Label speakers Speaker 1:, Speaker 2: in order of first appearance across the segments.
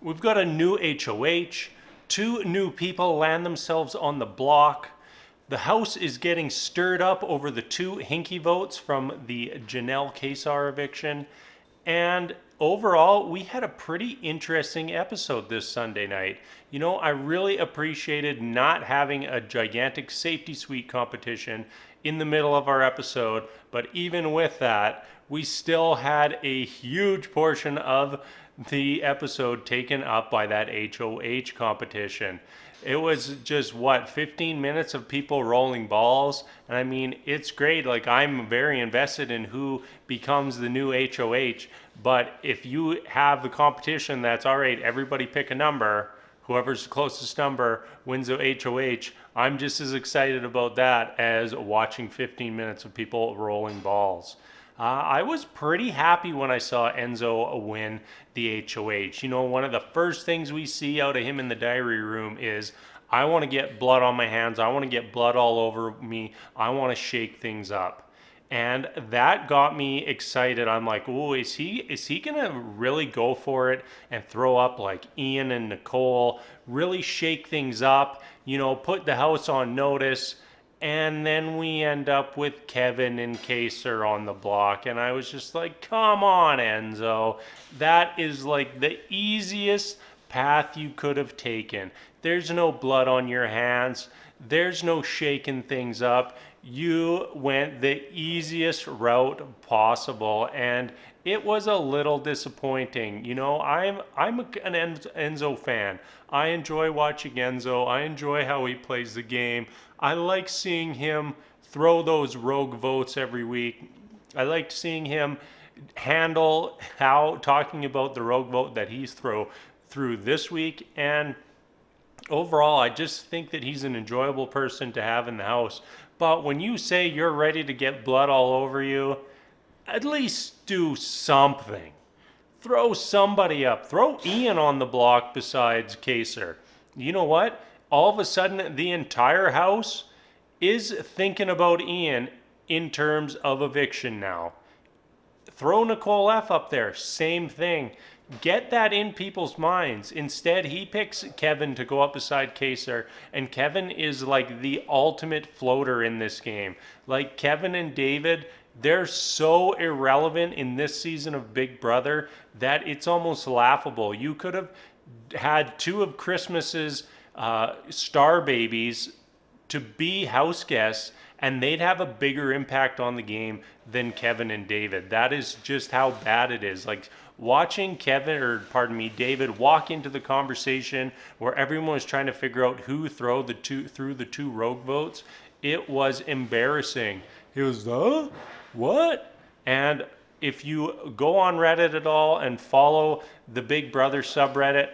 Speaker 1: We've got a new HOH. Two new people land themselves on the block. The House is getting stirred up over the two hinky votes from the Janelle Kesar eviction. And overall, we had a pretty interesting episode this Sunday night. You know, I really appreciated not having a gigantic safety suite competition in the middle of our episode, but even with that, we still had a huge portion of the episode taken up by that HOH competition. It was just 15 minutes of people rolling balls. And I mean, it's great. Like, I'm very invested in who becomes the new HOH. But if you have the competition that's all right, everybody pick a number, whoever's the closest number wins the HOH. I'm just as excited about that as watching 15 minutes of people rolling balls. I was pretty happy when I saw Enzo win the HOH. You know, one of the first things we see out of him in the diary room is, I want to get blood on my hands. I want to get blood all over me. I want to shake things up. And that got me excited. I'm like, oh, is he gonna really go for it and throw up like Ian and Nicole, really shake things up, you know, put the House on notice? And then we end up with Kevin and Kaser on the block. And I was just like, come on, Enzo. That is like the easiest path you could have taken. There's no blood on your hands. There's no shaking things up. You went the easiest route possible, and it was a little disappointing. You know, I'm an Enzo fan. I enjoy watching Enzo. I enjoy how he plays the game. I like seeing him throw those rogue votes every week. I liked seeing him handle how talking about the rogue vote that he's through this week. And overall, I just think that he's an enjoyable person to have in the house. But when you say you're ready to get blood all over you, at least do something. Throw somebody up. Throw Ian on the block besides Kaser. You know what? All of a sudden, the entire house is thinking about Ian in terms of eviction now. Throw Nicole F up there. Same thing. Get that in people's minds. Instead, he picks Kevin to go up beside Kaser, and Kevin is like the ultimate floater in this game. Like, Kevin and David, they're so irrelevant in this season of Big Brother that it's almost laughable. You could have had two of Christmas's star babies to be house guests, and they'd have a bigger impact on the game than Kevin and David. That is just how bad it is. Like, watching David walk into the conversation where everyone was trying to figure out who threw the two rogue votes, it was embarrassing. He was, what? And if you go on Reddit at all and follow the Big Brother subreddit,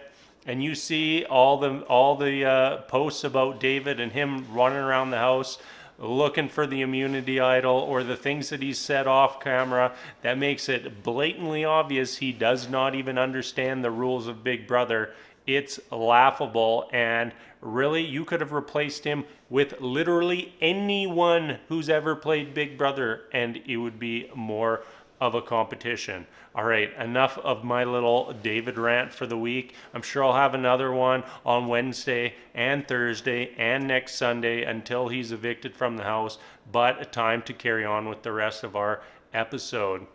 Speaker 1: and you see all the posts about David and him running around the house looking for the immunity idol, or the things that he's said off camera that makes it blatantly obvious he does not even understand the rules of Big Brother, it's laughable. And really, you could have replaced him with literally anyone who's ever played Big Brother, and it would be more of a competition. All right, enough of my little David rant for the week. I'm sure I'll have another one on Wednesday and Thursday and next Sunday until he's evicted from the house, but time to carry on with the rest of our episode.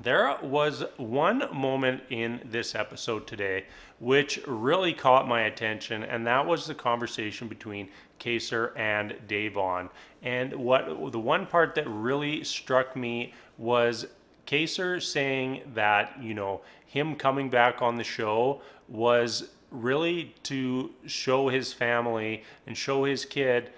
Speaker 1: There was one moment in this episode today which really caught my attention, and that was the conversation between Kaser and Davon. And the one part that really struck me was Kaser saying that, you know, him coming back on the show was really to show his family and show his kid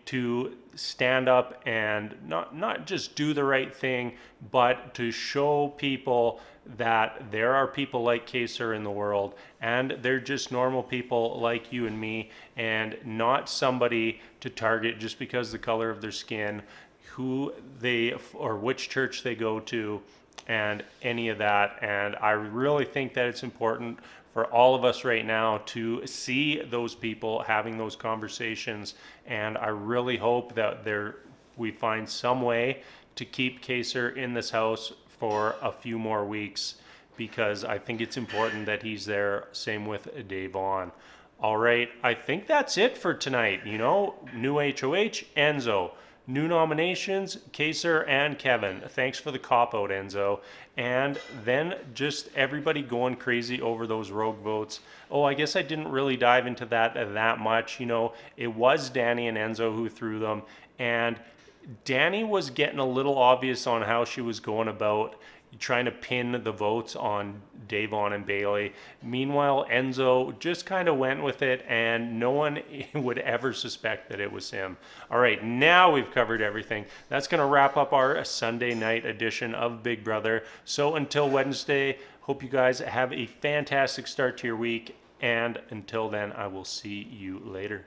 Speaker 1: to stand up and not just do the right thing, but to show people that there are people like Kaser in the world, and they're just normal people like you and me, and not somebody to target just because the color of their skin, who they or which church they go to, and any of that. And I really think that it's important for all of us right now to see those people having those conversations. And I really hope that we find some way to keep Kaser in this house for a few more weeks. because I think it's important that he's there. Same with Davon. All right, I think that's it for tonight. You know, new HOH, Enzo. New nominations, Kaser and Kevin. Thanks for the cop-out, Enzo. And then just everybody going crazy over those rogue votes. Oh, I guess I didn't really dive into that much. You know, it was Danny and Enzo who threw them. And Danny was getting a little obvious on how she was going about trying to pin the votes on Davon and Bailey. Meanwhile, Enzo just kind of went with it, and no one would ever suspect that it was him. All right, now we've covered everything. That's going to wrap up our Sunday night edition of Big Brother. So until Wednesday, hope you guys have a fantastic start to your week, and until then, I will see you later.